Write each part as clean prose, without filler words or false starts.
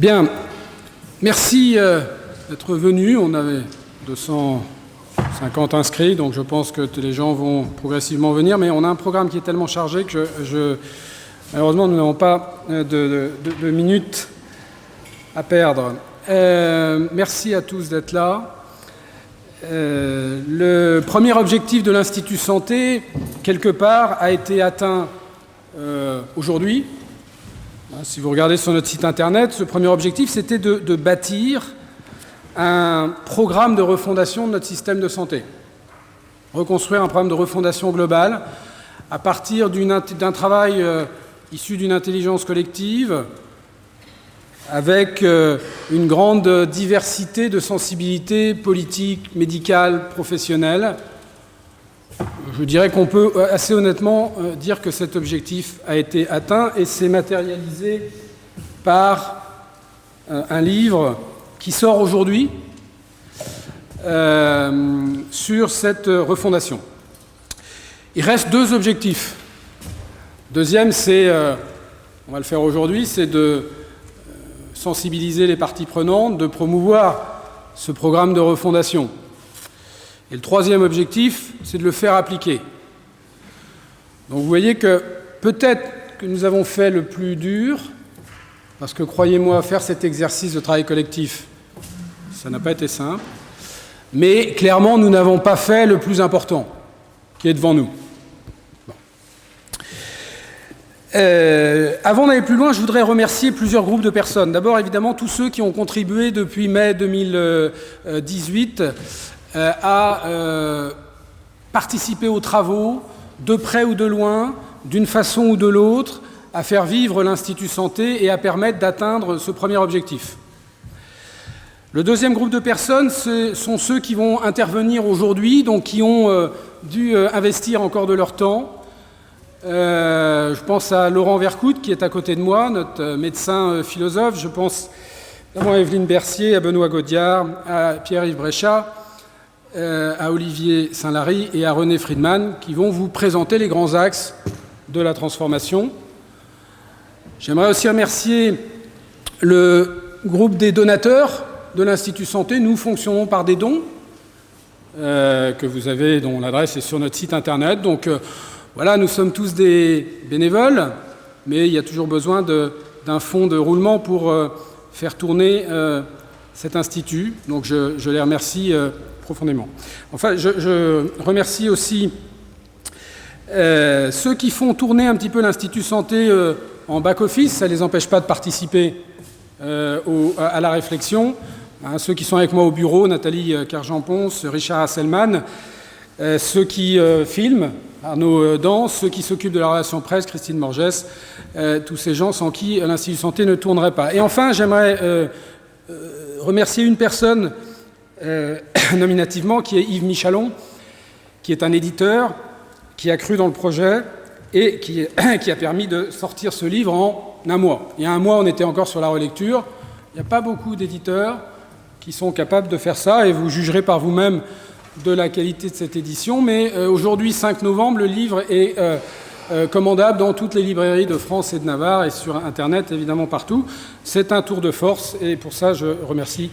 Bien, merci d'être venus. On avait 250 inscrits, donc je pense que les gens vont progressivement venir, mais on a un programme qui est tellement chargé que malheureusement, nous n'avons pas de minutes à perdre. Merci à tous d'être là. Le premier objectif de l'Institut Santé, quelque part, a été atteint aujourd'hui. Si vous regardez sur notre site internet, ce premier objectif, c'était de bâtir un programme de refondation de notre système de santé. Reconstruire un programme de refondation globale à partir d'un travail issu d'une intelligence collective avec une grande diversité de sensibilités politiques, médicales, professionnelles. Je dirais qu'on peut assez honnêtement dire que cet objectif a été atteint et s'est matérialisé par un livre qui sort aujourd'hui sur cette refondation. Il reste deux objectifs. Deuxième, on va le faire aujourd'hui, c'est de sensibiliser les parties prenantes, de promouvoir ce programme de refondation. Et le troisième objectif, c'est de le faire appliquer. Donc vous voyez que peut-être que nous avons fait le plus dur, parce que croyez-moi, faire cet exercice de travail collectif, ça n'a pas été simple, mais clairement, nous n'avons pas fait le plus important, qui est devant nous. Avant d'aller plus loin, je voudrais remercier plusieurs groupes de personnes. D'abord, évidemment, tous ceux qui ont contribué depuis mai 2018 à participer aux travaux, de près ou de loin, d'une façon ou de l'autre, à faire vivre l'Institut Santé et à permettre d'atteindre ce premier objectif. Le deuxième groupe de personnes, ce sont ceux qui vont intervenir aujourd'hui, donc qui ont dû investir encore de leur temps. Je pense à Laurent Vercoute, qui est à côté de moi, notre médecin philosophe. Je pense à Evelyne Bercier, à Benoît Gaudiard, à Pierre-Yves Bréchat, à Olivier Saint-Lary et à René Friedman, qui vont vous présenter les grands axes de la transformation. J'aimerais aussi remercier le groupe des donateurs de l'Institut Santé. Nous fonctionnons par des dons que vous avez, dont l'adresse est sur notre site internet. Donc voilà, nous sommes tous des bénévoles, mais il y a toujours besoin d'un fonds de roulement pour faire tourner cet institut. Donc je les remercie profondément. Enfin, je remercie aussi ceux qui font tourner un petit peu l'Institut Santé en back-office. Ça ne les empêche pas de participer à la réflexion. Ceux qui sont avec moi au bureau, Nathalie Carjean-Ponce, Richard Hasselmann, ceux qui filment, Arnaud Dans, ceux qui s'occupent de la relation presse, Christine Morgès, tous ces gens sans qui l'Institut Santé ne tournerait pas. Et enfin, j'aimerais remercier une personne nominativement, qui est Yves Michalon, qui est un éditeur, qui a cru dans le projet et qui a permis de sortir ce livre en un mois. Il y a un mois, on était encore sur la relecture. Il n'y a pas beaucoup d'éditeurs qui sont capables de faire ça, et vous jugerez par vous-même de la qualité de cette édition. Mais aujourd'hui, 5 novembre, le livre est commandable dans toutes les librairies de France et de Navarre et sur Internet, évidemment, partout. C'est un tour de force, et pour ça, je remercie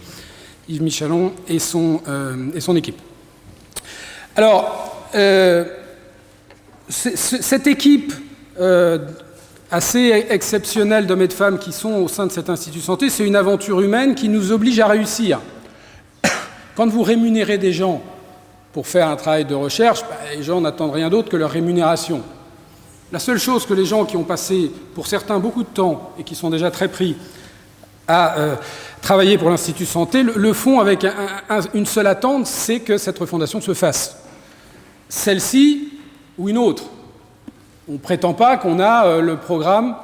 Yves Michalon et son équipe. Alors, cette équipe assez exceptionnelle d'hommes et de femmes qui sont au sein de cet Institut Santé, c'est une aventure humaine qui nous oblige à réussir. Quand vous rémunérez des gens pour faire un travail de recherche, les gens n'attendent rien d'autre que leur rémunération. La seule chose que les gens qui ont passé, pour certains, beaucoup de temps et qui sont déjà très pris à travailler pour l'Institut Santé, le font avec une seule attente, c'est que cette refondation se fasse. Celle-ci ou une autre. On ne prétend pas qu'on a le programme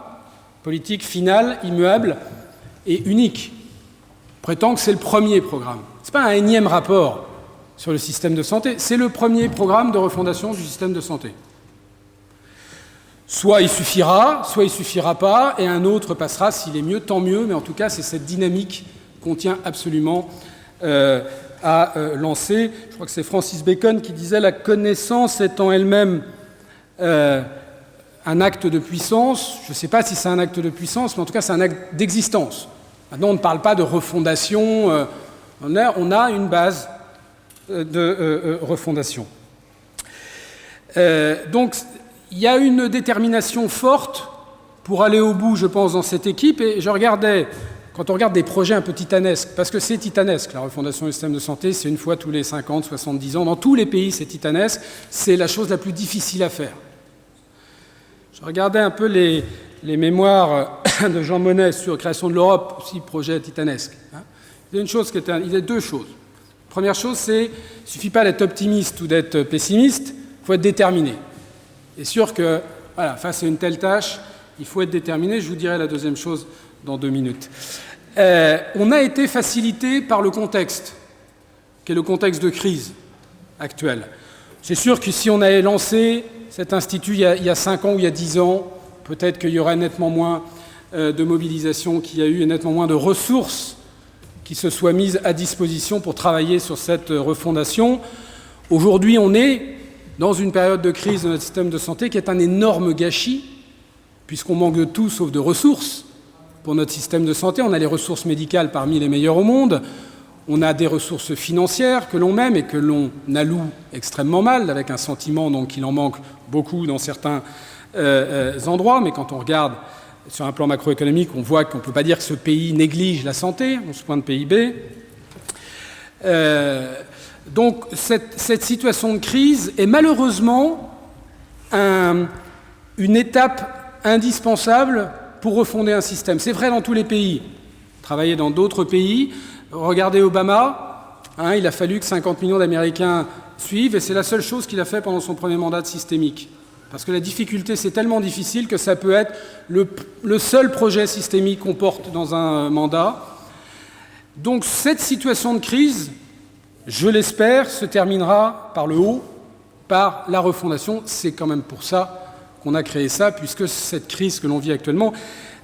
politique final, immuable et unique. On prétend que c'est le premier programme. Ce n'est pas un énième rapport sur le système de santé, c'est le premier programme de refondation du système de santé. Soit il suffira, soit il ne suffira pas, et un autre passera, s'il est mieux, tant mieux, mais en tout cas, c'est cette dynamique qu'on tient absolument à lancer. Je crois que c'est Francis Bacon qui disait « La connaissance est en elle-même un acte de puissance ». Je ne sais pas si c'est un acte de puissance, mais en tout cas, c'est un acte d'existence. Maintenant, on ne parle pas de refondation, on a une base de refondation. Donc, il y a une détermination forte pour aller au bout, je pense, dans cette équipe. Et je regardais, quand on regarde des projets un peu titanesques, parce que c'est titanesque, la refondation du système de santé, c'est une fois tous les 50, 70 ans. Dans tous les pays, c'est titanesque. C'est la chose la plus difficile à faire. Je regardais un peu les mémoires de Jean Monnet sur la création de l'Europe, aussi projet titanesque. Il y a deux choses. Première chose, c'est qu'il ne suffit pas d'être optimiste ou d'être pessimiste, il faut être déterminé. Et sûr que, voilà, face à une telle tâche, il faut être déterminé. Je vous dirai la deuxième chose dans 2 minutes. On a été facilité par le contexte, qui est le contexte de crise actuel. C'est sûr que si on avait lancé cet institut il y a 5 ans ou il y a 10 ans, peut-être qu'il y aurait nettement moins de mobilisation qu'il y a eu et nettement moins de ressources qui se soient mises à disposition pour travailler sur cette refondation. Aujourd'hui, on est dans une période de crise de notre système de santé qui est un énorme gâchis, puisqu'on manque de tout sauf de ressources pour notre système de santé. On a les ressources médicales parmi les meilleures au monde, on a des ressources financières que l'on aime et que l'on alloue extrêmement mal, avec un sentiment donc qu'il en manque beaucoup dans certains endroits, mais quand on regarde sur un plan macroéconomique, on voit qu'on ne peut pas dire que ce pays néglige la santé, 11 points de PIB. Donc cette situation de crise est malheureusement une étape indispensable pour refonder un système. C'est vrai dans tous les pays. Travailler dans d'autres pays, regardez Obama, il a fallu que 50 millions d'Américains suivent, et c'est la seule chose qu'il a fait pendant son premier mandat de systémique. Parce que la difficulté, c'est tellement difficile que ça peut être le seul projet systémique qu'on porte dans un mandat. Donc cette situation de crise, je l'espère, se terminera par le haut, par la refondation. C'est quand même pour ça qu'on a créé ça, puisque cette crise que l'on vit actuellement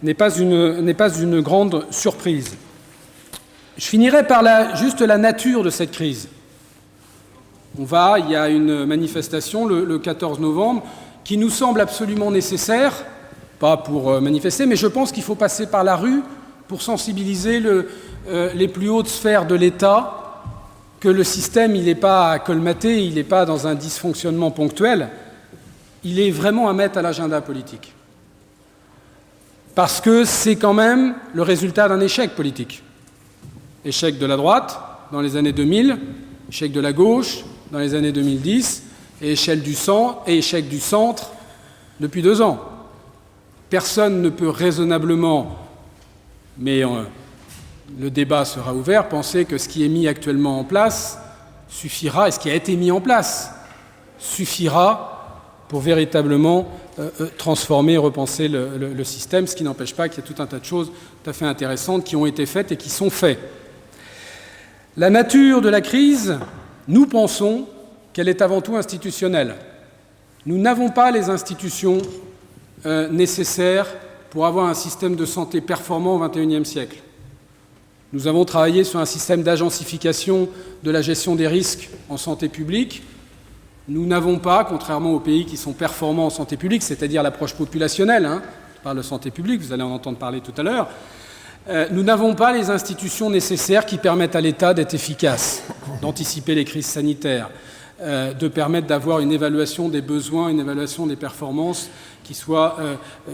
n'est pas une grande surprise. Je finirai par juste la nature de cette crise. Il y a une manifestation le 14 novembre qui nous semble absolument nécessaire, pas pour manifester, mais je pense qu'il faut passer par la rue pour sensibiliser les plus hautes sphères de l'État que le système, il n'est pas colmaté, il n'est pas dans un dysfonctionnement ponctuel, il est vraiment à mettre à l'agenda politique. Parce que c'est quand même le résultat d'un échec politique. Échec de la droite dans les années 2000, échec de la gauche dans les années 2010, et échec du centre depuis 2 ans. Personne ne peut raisonnablement, mais le débat sera ouvert, penser que ce qui est mis actuellement en place suffira, et ce qui a été mis en place suffira pour véritablement transformer et repenser le système, ce qui n'empêche pas qu'il y a tout un tas de choses tout à fait intéressantes qui ont été faites et qui sont faites. La nature de la crise, nous pensons qu'elle est avant tout institutionnelle. Nous n'avons pas les institutions nécessaires pour avoir un système de santé performant au XXIe siècle. Nous avons travaillé sur un système d'agencification de la gestion des risques en santé publique. Nous n'avons pas, contrairement aux pays qui sont performants en santé publique, c'est-à-dire l'approche populationnelle, je parle de santé publique, vous allez en entendre parler tout à l'heure, nous n'avons pas les institutions nécessaires qui permettent à l'État d'être efficace, d'anticiper les crises sanitaires, de permettre d'avoir une évaluation des besoins, une évaluation des performances qui soit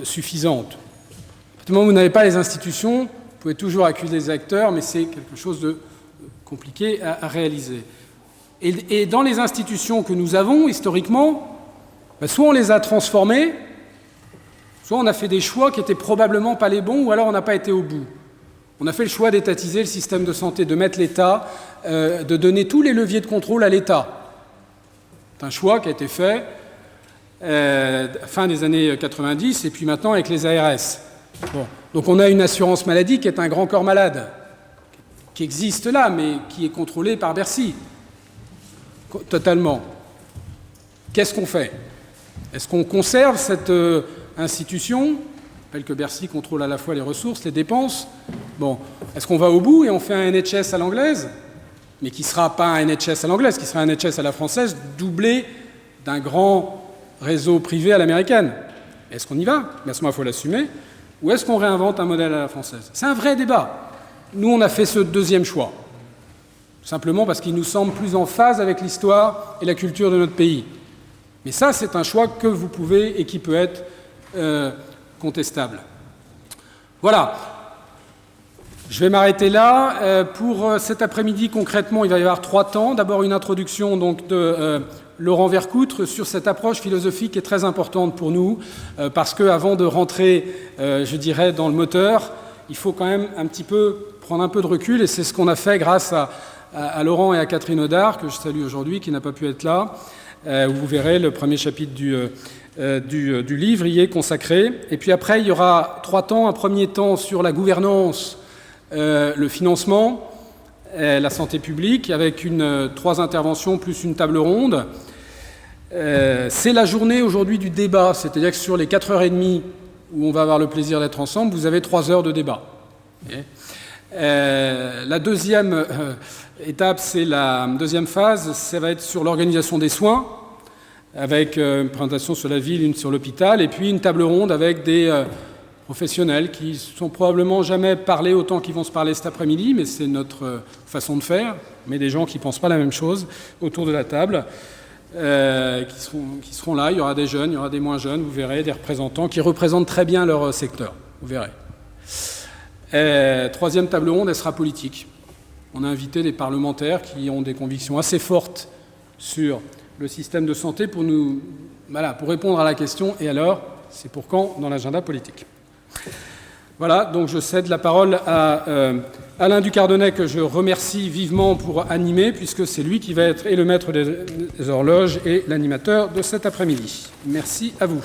suffisante. À partir du moment où vous n'avez pas les institutions, vous pouvez toujours accuser les acteurs, mais c'est quelque chose de compliqué à réaliser. Et dans les institutions que nous avons, historiquement, soit on les a transformées, soit on a fait des choix qui n'étaient probablement pas les bons, ou alors on n'a pas été au bout. On a fait le choix d'étatiser le système de santé, de mettre l'État, de donner tous les leviers de contrôle à l'État. C'est un choix qui a été fait fin des années 90 et puis maintenant avec les ARS. Bon. Donc on a une assurance maladie qui est un grand corps malade, qui existe là, mais qui est contrôlé par Bercy, totalement. Qu'est-ce qu'on fait? Est-ce qu'on conserve cette institution? Je rappelle que Bercy contrôle à la fois les ressources, les dépenses. Bon, est-ce qu'on va au bout et on fait un NHS à l'anglaise? Mais qui ne sera pas un NHS à l'anglaise, qui sera un NHS à la française, doublé d'un grand réseau privé à l'américaine. Est-ce qu'on y va? Mais à ce moment-là, il faut l'assumer. Ou est-ce qu'on réinvente un modèle à la française? C'est un vrai débat. Nous, on a fait ce deuxième choix, simplement parce qu'il nous semble plus en phase avec l'histoire et la culture de notre pays. Mais ça, c'est un choix que vous pouvez et qui peut être contestable. Voilà. Je vais m'arrêter là. Pour cet après-midi, concrètement, il va y avoir 3 temps. D'abord, une introduction donc, de Laurent Vercoutre sur cette approche philosophique qui est très importante pour nous, parce qu'avant de rentrer, je dirais, dans le moteur, il faut quand même un petit peu prendre un peu de recul, et c'est ce qu'on a fait grâce à Laurent et à Catherine Audard, que je salue aujourd'hui, qui n'a pas pu être là. Vous verrez le premier chapitre du livre y est consacré. Et puis après, il y aura 3 temps. Un premier temps sur la gouvernance, le financement, la santé publique, avec 3 interventions plus une table ronde. C'est la journée aujourd'hui du débat, c'est-à-dire que sur les 4h30 où on va avoir le plaisir d'être ensemble, vous avez 3 heures de débat. La deuxième étape, c'est la deuxième phase, ça va être sur l'organisation des soins, avec une présentation sur la ville, une sur l'hôpital, et puis une table ronde avec des professionnels qui sont probablement jamais parlé autant qu'ils vont se parler cet après-midi, mais c'est notre façon de faire, mais des gens qui ne pensent pas la même chose autour de la table, qui seront là. Il y aura des jeunes, il y aura des moins jeunes, vous verrez, des représentants qui représentent très bien leur secteur, vous verrez. Troisième table ronde, elle sera politique. On a invité des parlementaires qui ont des convictions assez fortes sur le système de santé pour répondre à la question « Et alors, c'est pour quand ?» dans l'agenda politique. Voilà, donc je cède la parole à Alain Ducardonnet, que je remercie vivement pour animer, puisque c'est lui qui va être et le maître des horloges et l'animateur de cet après-midi. Merci à vous.